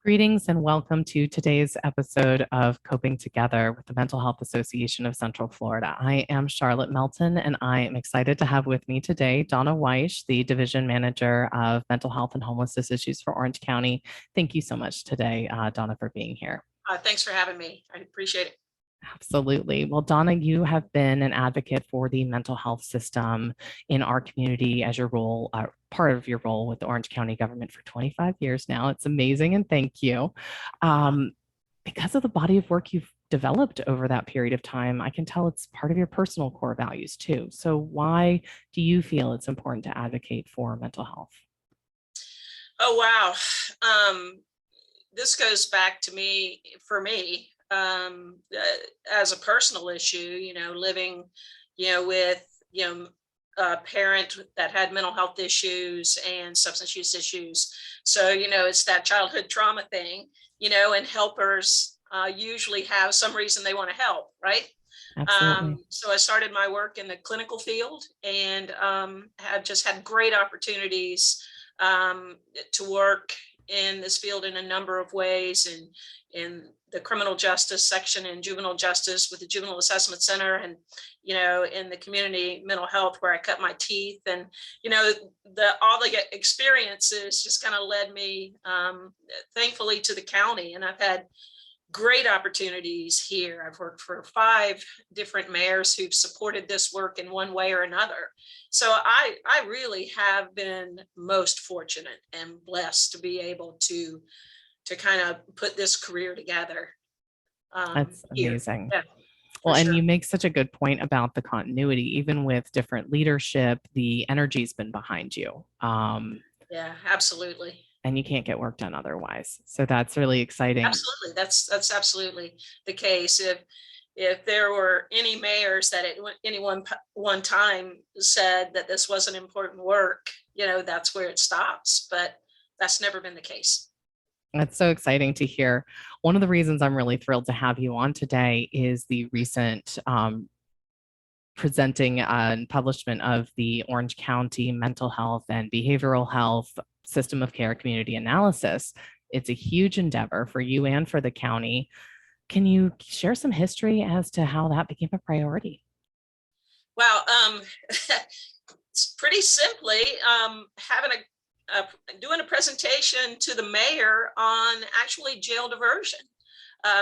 Greetings and welcome to today's episode of Coping Together with the Mental Health Association of Central Florida. I am Charlotte Melton, and I am excited to have with me today Donna Wyche, the Division Manager of Mental Health and Homelessness Issues for Orange County. Thank you so much today, Donna, for being here. Thanks for having me. I appreciate it. Absolutely. Well, Donna, you have been an advocate for the mental health system in our community as your role, part of your role with the Orange County government for 25 years now. It's amazing, and thank you. Because of the body of work you've developed over that period of time, I can tell it's part of your personal core values too. So why do you feel it's important to advocate for mental health? Oh, wow. This goes back to me, for me, as a personal issue, living, with, a parent that had mental health issues and substance use issues. So, it's that childhood trauma thing, and helpers usually have some reason they want to help, right? Absolutely. So I started my work in the clinical field and have just had great opportunities to work in this field in a number of ways, and in the criminal justice section and juvenile justice with the Juvenile Assessment Center, and in the community mental health where I cut my teeth, and all the experiences just kind of led me thankfully to the county, and I've had great opportunities here. I've worked for 5 different mayors who've supported this work in one way or another. So I really have been most fortunate and blessed to be able to kind of put this career together. That's amazing. Yeah, Well, and sure. you make such a good point about the continuity, even with different leadership, the energy's been behind you. Yeah, absolutely. And you can't get work done otherwise. So that's really exciting. Absolutely. That's absolutely the case. If there were any mayors that at any one time said that this wasn't important work, that's where it stops. But that's never been the case. That's so exciting to hear. One of the reasons I'm really thrilled to have you on today is the recent presenting and publishment of the Orange County Mental Health and Behavioral Health System of Care Community Analysis. It's a huge endeavor for you and for the county. Can you share some history as to how that became a priority? Well, it's pretty simply having doing a presentation to the mayor on actually jail diversion,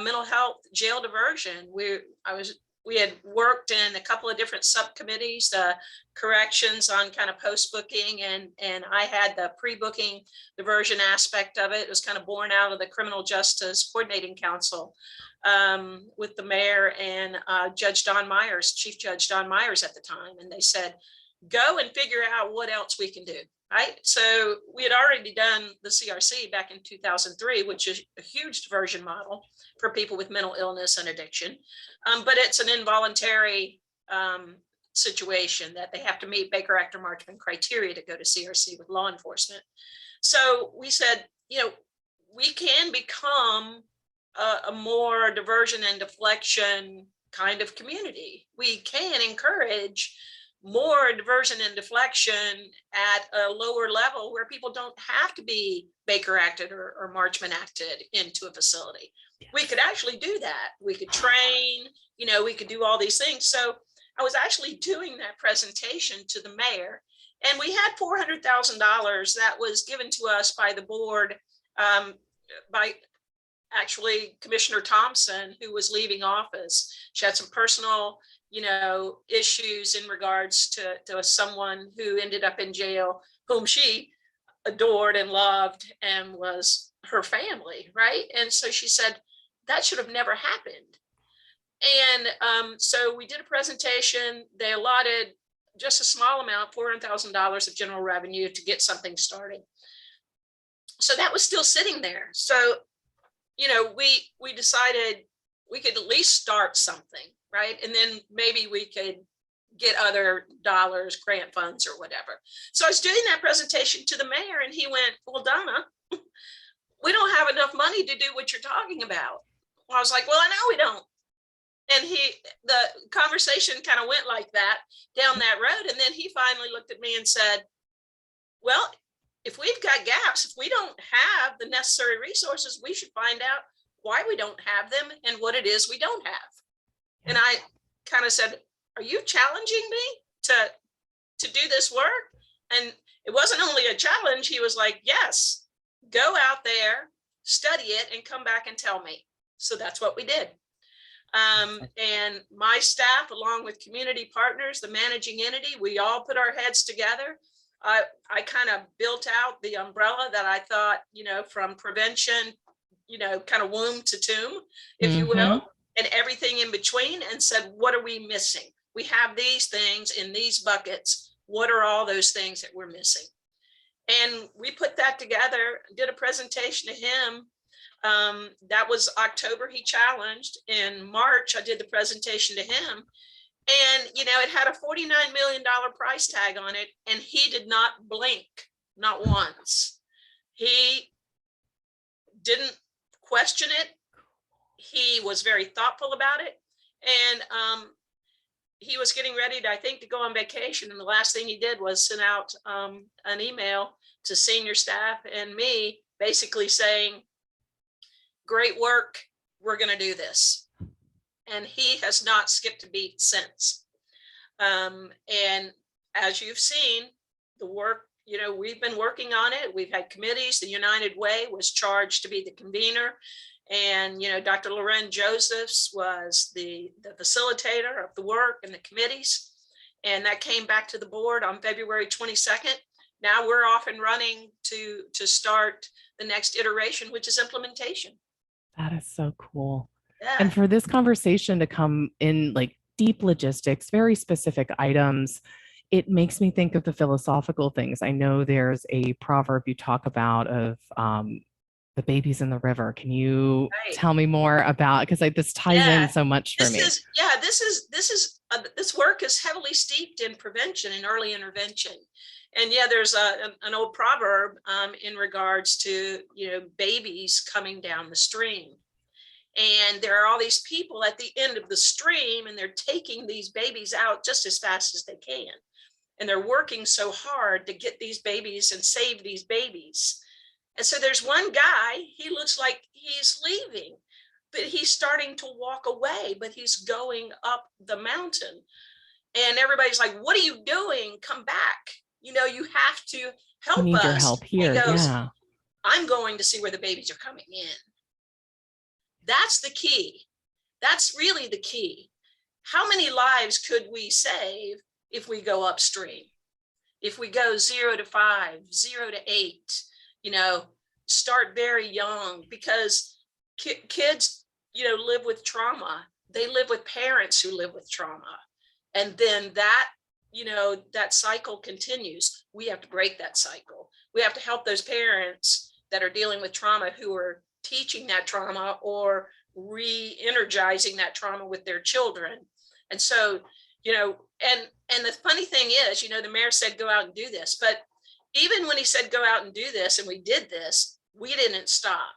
mental health jail diversion. We had worked in a couple of different subcommittees, corrections on kind of post booking, and I had the pre-booking diversion aspect of it. It was kind of born out of the Criminal Justice Coordinating Council with the mayor and Judge Don Myers, Chief Judge Don Myers at the time, and they said, go and figure out what else we can do. Right. So we had already done the CRC back in 2003, which is a huge diversion model for people with mental illness and addiction. But it's an involuntary situation that they have to meet Baker Act or Marchman criteria to go to CRC with law enforcement. So we said, we can become a more diversion and deflection kind of community. We can encourage more diversion and deflection at a lower level where people don't have to be Baker acted or Marchman acted into a facility. We could actually do that. We could train, we could do all these things. So I was actually doing that presentation to the mayor, and we had $400,000 that was given to us by the board, by actually Commissioner Thompson, who was leaving office. She had some personal issues in regards to someone who ended up in jail, whom she adored and loved and was her family, right? And so she said, that should have never happened. And so we did a presentation. They allotted just a small amount, $400,000 of general revenue to get something started. So that was still sitting there. So, we decided we could at least start something, right? And then maybe we could get other dollars, grant funds or whatever. So I was doing that presentation to the mayor, and he went, well, Donna, we don't have enough money to do what you're talking about. Well, I was like, well, I know we don't. And the conversation kind of went like that down that road. And then he finally looked at me and said, well, if we've got gaps, if we don't have the necessary resources, we should find out why we don't have them and what it is we don't have. And I kind of said, are you challenging me to do this work? And it wasn't only a challenge. He was like, yes, go out there, study it, and come back and tell me. So that's what we did. And my staff, along with community partners, the managing entity, we all put our heads together. I kind of built out the umbrella that I thought, from prevention, kind of womb to tomb, if you will, and everything in between, and said, what are we missing? We have these things in these buckets. What are all those things that we're missing? And we put that together, did a presentation to him. That was October, he challenged. In March, I did the presentation to him. And, it had a $49 million price tag on it. And he did not blink, not once. He didn't question it. He was very thoughtful about it. And he was getting ready to go on vacation. And the last thing he did was send out an email to senior staff and me, basically saying, great work, we're going to do this. And he has not skipped a beat since. And as you've seen, the work, we've been working on it. We've had committees. The United Way was charged to be the convener. And, Dr. Loren Josephs was the facilitator of the work and the committees. And that came back to the board on February 22nd. Now we're off and running to start the next iteration, which is implementation. That is so cool. Yeah. And for this conversation to come in like deep logistics, very specific items, it makes me think of the philosophical things. I know there's a proverb you talk about of the babies in the river. Can you tell me more about, because this ties in so much for me. This work is heavily steeped in prevention and early intervention. And there's an old proverb in regards to, babies coming down the stream. And there are all these people at the end of the stream, and they're taking these babies out just as fast as they can. And they're working so hard to get these babies and save these babies. And so there's one guy, he looks like he's leaving, but he's starting to walk away, but he's going up the mountain. And everybody's like, what are you doing? Come back. You have to help us. Need your help here. He goes, I'm going to see where the babies are coming in. That's the key. That's really the key. How many lives could we save if we go upstream? If we go 0 to 5, 0 to 8, start very young, because kids, live with trauma. They live with parents who live with trauma. And then that, that cycle continues. We have to break that cycle. We have to help those parents that are dealing with trauma, who are teaching that trauma or re-energizing that trauma with their children. And so, and the funny thing is, the mayor said, go out and do this. But even when he said, go out and do this, and we did this, we didn't stop.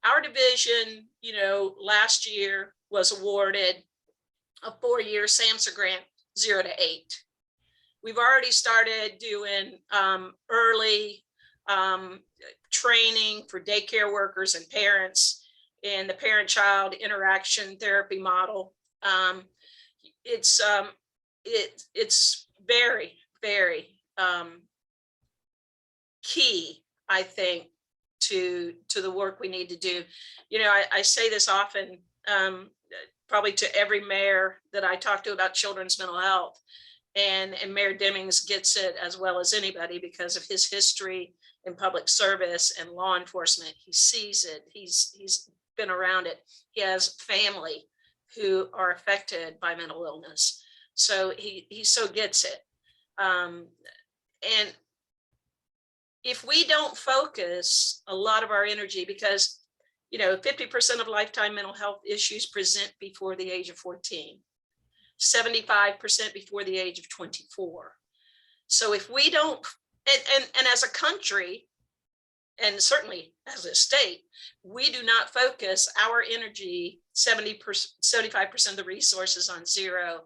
Our division, last year was awarded a 4-year SAMHSA grant, 0 to 8. We've already started doing early training for daycare workers and parents in the parent-child interaction therapy model. It's very, very key, I think, to the work we need to do. I say this often, probably to every mayor that I talk to about children's mental health, and Mayor Demings gets it as well as anybody because of his history in public service and law enforcement. He sees it. He's been around it. He has family who are affected by mental illness, so he so gets it. And if we don't focus a lot of our energy, because 50% of lifetime mental health issues present before the age of 14, 75% before the age of 24. So if we don't, and as a country, and certainly as a state, we do not focus our energy, 75% of the resources on 0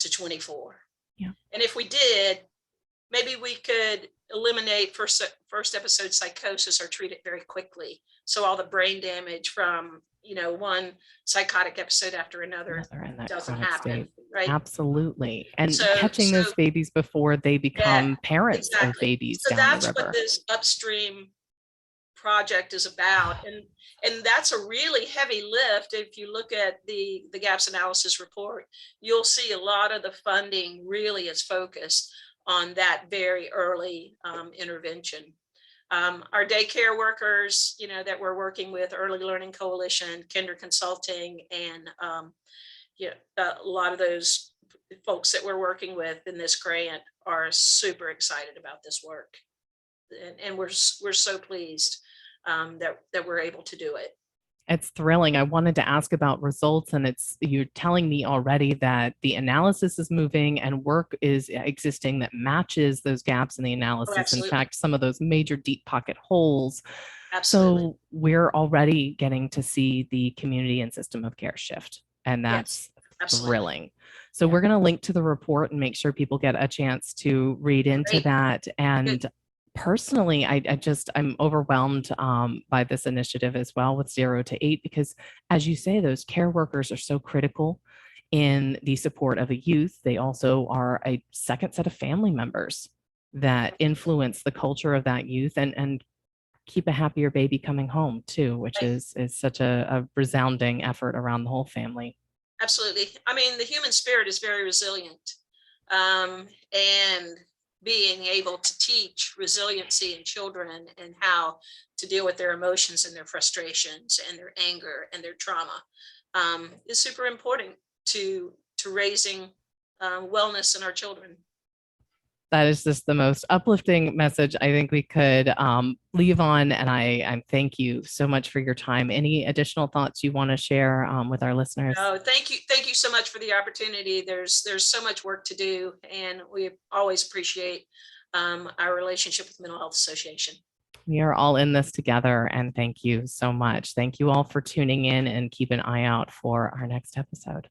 to 24. Yeah. And if we did, maybe we could eliminate first episode psychosis are treated very quickly. So all the brain damage from, one psychotic episode after another In that doesn't chronic happen, state. right? Absolutely. And So, catching those babies before they yeah, become parents of exactly. babies So down the that's what river. this upstream project is about. And that's a really heavy lift. If you look at the gaps analysis report, you'll see a lot of the funding really is focused on that very early intervention. Our daycare workers, that we're working with, Early Learning Coalition, Kinder Consulting, and a lot of those folks that we're working with in this grant are super excited about this work. And we're so pleased that we're able to do it. It's thrilling. I wanted to ask about results, and you're telling me already that the analysis is moving and work is existing that matches those gaps in the analysis. In fact, some of those major deep pocket holes. Absolutely. So we're already getting to see the community and system of care shift, and that's thrilling. So we're going to link to the report and make sure people get a chance to read into that. And personally, I'm overwhelmed by this initiative as well with 0 to 8, because as you say, those care workers are so critical in the support of a youth. They also are a second set of family members that influence the culture of that youth and keep a happier baby coming home too, which is such a resounding effort around the whole family. Absolutely. I mean, the human spirit is very resilient. And being able to teach resiliency in children and how to deal with their emotions and their frustrations and their anger and their trauma is super important to raising wellness in our children. That is just the most uplifting message I think we could leave on. And I thank you so much for your time. Any additional thoughts you want to share with our listeners? Oh, thank you. Thank you so much for the opportunity. There's so much work to do, and we always appreciate our relationship with Mental Health Association. We are all in this together, and thank you so much. Thank you all for tuning in, and keep an eye out for our next episode.